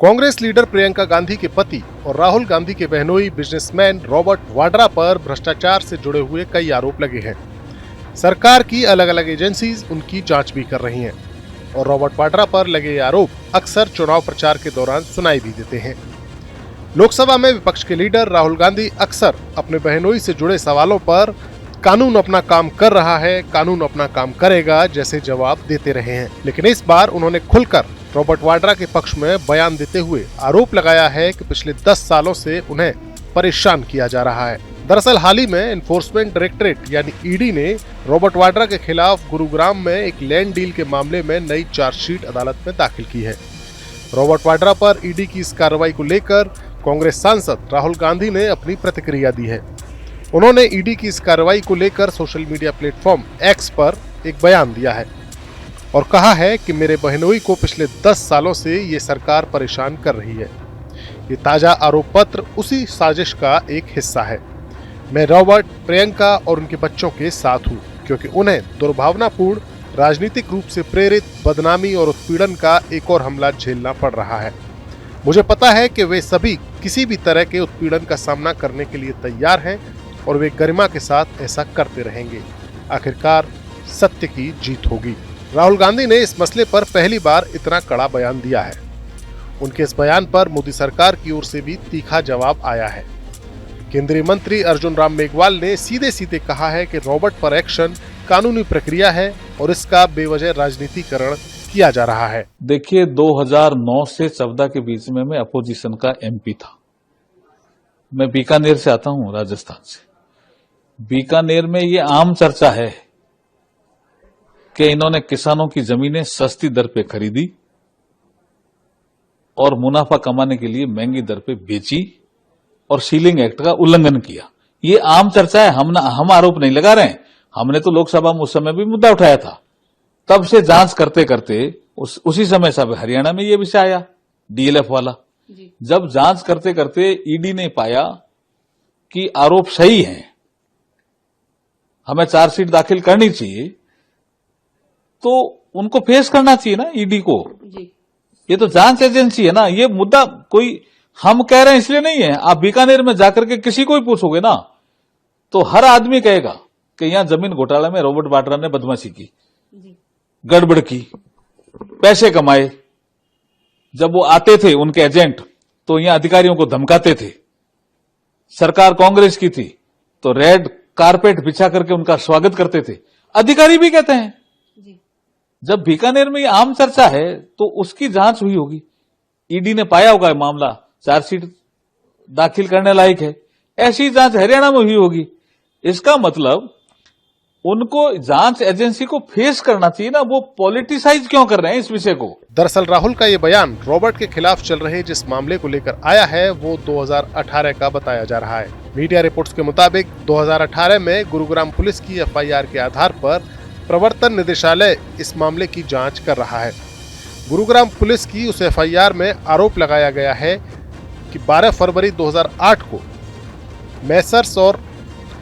Congress leader Priyanka Gandhi के पति और राहुल गांधी के बहनोई बिजनेसमैन रॉबर्ट वाड्रा पर भ्रष्टाचार से जुड़े हुए कई आरोप लगे हैं। सरकार की अलग अलग एजेंसीज उनकी जांच भी कर रही हैं और रॉबर्ट वाड्रा पर लगे आरोप अक्सर चुनाव प्रचार के दौरान सुनाई भी देते हैं। लोकसभा में विपक्ष के लीडर राहुल गांधी अक्सर अपने बहनोई से जुड़े सवालों पर कानून अपना काम कर रहा है, कानून अपना काम करेगा जैसे जवाब देते रहे हैं, लेकिन इस बार उन्होंने खुलकर रॉबर्ट वाड्रा के पक्ष में बयान देते हुए आरोप लगाया है कि पिछले 10 सालों से उन्हें परेशान किया जा रहा है। दरअसल हाल ही में एनफोर्समेंट डायरेक्टरेट यानी ईडी ने रॉबर्ट वाड्रा के खिलाफ गुरुग्राम में एक लैंड डील के मामले में नई चार्जशीट अदालत में दाखिल की है। रॉबर्ट वाड्रा पर ईडी की इस कार्रवाई को लेकर कांग्रेस सांसद राहुल गांधी ने अपनी प्रतिक्रिया दी है। उन्होंने ईडी की इस कार्रवाई को लेकर सोशल मीडिया प्लेटफॉर्म एक्स पर एक बयान दिया है और कहा है कि मेरे बहनोई को पिछले 10 सालों से ये सरकार परेशान कर रही है। ये ताजा आरोप पत्र उसी साजिश का एक हिस्सा है। मैं रॉबर्ट, प्रियंका और उनके बच्चों के साथ हूँ क्योंकि उन्हें दुर्भावनापूर्ण, राजनीतिक रूप से प्रेरित बदनामी और उत्पीड़न का एक और हमला झेलना पड़ रहा है। मुझे पता है कि वे सभी किसी भी तरह के उत्पीड़न का सामना करने के लिए तैयार हैं और वे गरिमा के साथ ऐसा करते रहेंगे। आखिरकार सत्य की जीत होगी। राहुल गांधी ने इस मसले पर पहली बार इतना कड़ा बयान दिया है। उनके इस बयान पर मोदी सरकार की ओर से भी तीखा जवाब आया है। केंद्रीय मंत्री अर्जुन राम मेघवाल ने सीधे सीधे कहा है कि रॉबर्ट पर एक्शन कानूनी प्रक्रिया है और इसका बेवजह राजनीतिकरण किया जा रहा है। देखिए, 2009 से 14 के बीच में मैं अपोजिशन का एमपी था। मैं बीकानेर से आता हूं, राजस्थान से। बीकानेर में ये आम चर्चा है कि इन्होंने किसानों की जमीनें सस्ती दर पे खरीदी और मुनाफा कमाने के लिए महंगी दर पे बेची और सीलिंग एक्ट का उल्लंघन किया। ये आम चर्चा है, हम आरोप नहीं लगा रहे हैं। हमने तो लोकसभा में उस समय भी मुद्दा उठाया था। तब से जांच करते करते उसी समय सब हरियाणा में ये विषय आया, डीएलएफ वाला। जब जांच करते करते ईडी ने पाया कि आरोप सही हैं, हमें चार्जशीट दाखिल करनी चाहिए, तो उनको फेस करना चाहिए ना ईडी को। ये तो जांच एजेंसी है ना। ये मुद्दा कोई हम कह रहे हैं इसलिए नहीं है। आप बीकानेर में जाकर के किसी को ही पूछोगे ना, तो हर आदमी कहेगा कि यहां जमीन घोटाला में रॉबर्ट वाड्रा ने बदमाशी की, गड़बड़ की, पैसे कमाए। जब वो आते थे उनके एजेंट, तो यहां अधिकारियों को धमकाते थे। सरकार कांग्रेस की थी तो रेड कारपेट बिछा करके उनका स्वागत करते थे। अधिकारी भी कहते हैं। जब बीकानेर में ये आम चर्चा है तो उसकी जांच हुई होगी। ईडी ने पाया होगा मामला चार्जशीट दाखिल करने लायक है। ऐसी जांच हरियाणा में हुई होगी। इसका मतलब उनको जांच एजेंसी को फेस करना चाहिए ना। वो पॉलिटिसाइज क्यों कर रहे हैं इस विषय को? दरअसल राहुल का ये बयान रॉबर्ट के खिलाफ चल रहे जिस मामले को लेकर आया है वो 2018 का बताया जा रहा है। मीडिया रिपोर्ट्स के मुताबिक 2018 में गुरुग्राम पुलिस की एफआईआर के आधार पर प्रवर्तन निदेशालय इस मामले की जांच कर रहा है। गुरुग्राम पुलिस की उस एफआईआर में आरोप लगाया गया है कि 12 फरवरी 2008 को मैसर्स और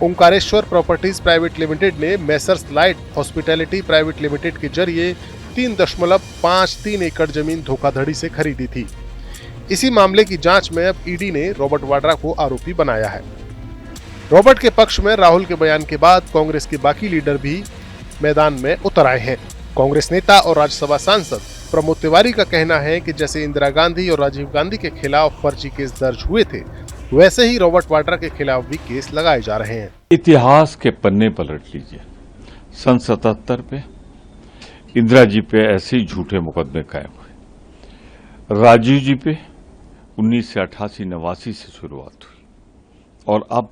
ओंकारेश्वर प्रॉपर्टीज प्राइवेट लिमिटेड ने Messrs light hospitality private limited के जरिए 3.53 एकड़ जमीन धोखाधड़ी से खरीदी थी। इसी मामले की जांच में अब ईडी ने रॉबर्ट वाड्रा को आरोपी बनाया है। रॉबर्ट के पक्ष में राहुल के बयान के बाद कांग्रेस के बाकी लीडर भी मैदान में उतर आए हैं। कांग्रेस नेता और राज्यसभा सांसद प्रमोद तिवारी का कहना है कि जैसे इंदिरा गांधी और राजीव गांधी के खिलाफ फर्जी केस दर्ज हुए थे, वैसे ही रॉबर्ट वाड्रा के खिलाफ भी केस लगाए जा रहे हैं। इतिहास के पन्ने पलट लीजिए। सन 77 पे इंदिरा जी पे ऐसे ही झूठे मुकदमे कायम हुए। राजीव जी पे 1988-89 से शुरुआत हुई और अब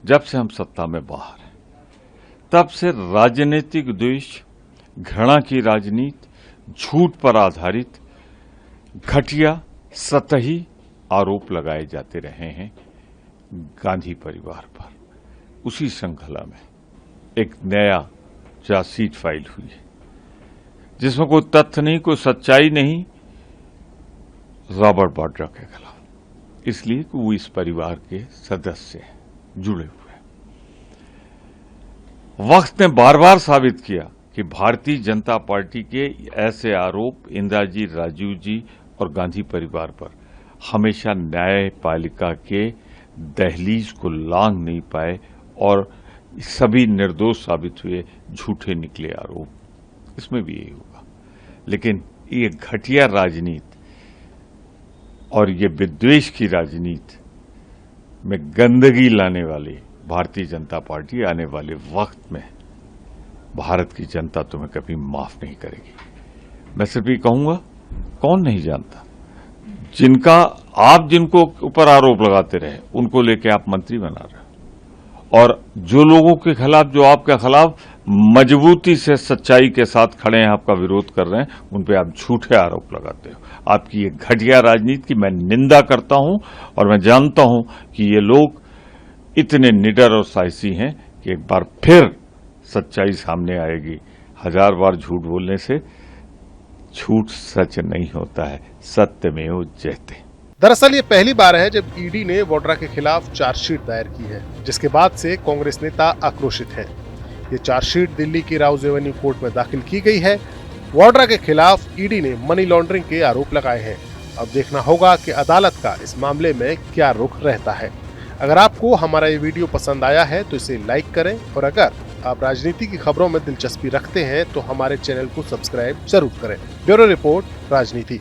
जब से हम सत्ता में बाहर हैं, तब से राजनीतिक द्वेष, घृणा की राजनीति, झूठ पर आधारित घटिया सतही आरोप लगाए जाते रहे हैं गांधी परिवार पर। उसी श्रृंखला में एक नया चार्जशीट फाइल हुई है जिसमें कोई तथ्य नहीं, कोई सच्चाई नहीं रॉबर्ट वाड्रा के खिलाफ, इसलिए कि वो इस परिवार के सदस्य हैं, जुड़े हुए हैं। वक्त ने बार बार साबित किया कि भारतीय जनता पार्टी के ऐसे आरोप इंदिरा जी, राजीव जी और गांधी परिवार पर हमेशा न्यायपालिका के दहलीज को लांघ नहीं पाए और सभी निर्दोष साबित हुए, झूठे निकले आरोप, इसमें भी यही होगा। लेकिन ये घटिया राजनीति और ये विद्वेष की राजनीति में गंदगी लाने वाली भारतीय जनता पार्टी आने वाले वक्त में भारत की जनता तुम्हें कभी माफ नहीं करेगी। मैं सिर्फ ये कहूंगा, कौन नहीं जानता जिनको ऊपर आरोप लगाते रहे उनको लेके आप मंत्री बना रहे हो, और जो लोगों के खिलाफ, जो आपके खिलाफ मजबूती से सच्चाई के साथ खड़े हैं, आपका विरोध कर रहे हैं, उन पे आप झूठे आरोप लगाते हो। आपकी ये घटिया राजनीति की मैं निंदा करता हूं और मैं जानता हूं कि ये लोग इतने निडर और साहसी हैं कि एक बार फिर सच्चाई सामने आएगी। 1000 बार झूठ बोलने से झूठ सच नहीं होता है, सत्यमेव जयते। दरअसल ये पहली बार है जब ईडी ने वाड्रा के खिलाफ चार्जशीट दायर की है, जिसके बाद से कांग्रेस नेता आक्रोशित हैं। ये चार्जशीट दिल्ली की राउज एवेन्यू कोर्ट में दाखिल की गई है। वाड्रा के खिलाफ ईडी ने मनी लॉन्ड्रिंग के आरोप लगाए हैं। अब देखना होगा कि अदालत का इस मामले में क्या रुख रहता है। अगर आपको हमारा ये वीडियो पसंद आया है तो इसे लाइक करें, और अगर आप राजनीति की खबरों में दिलचस्पी रखते हैं तो हमारे चैनल को सब्सक्राइब जरूर करें। ब्यूरो रिपोर्ट, राजनीति।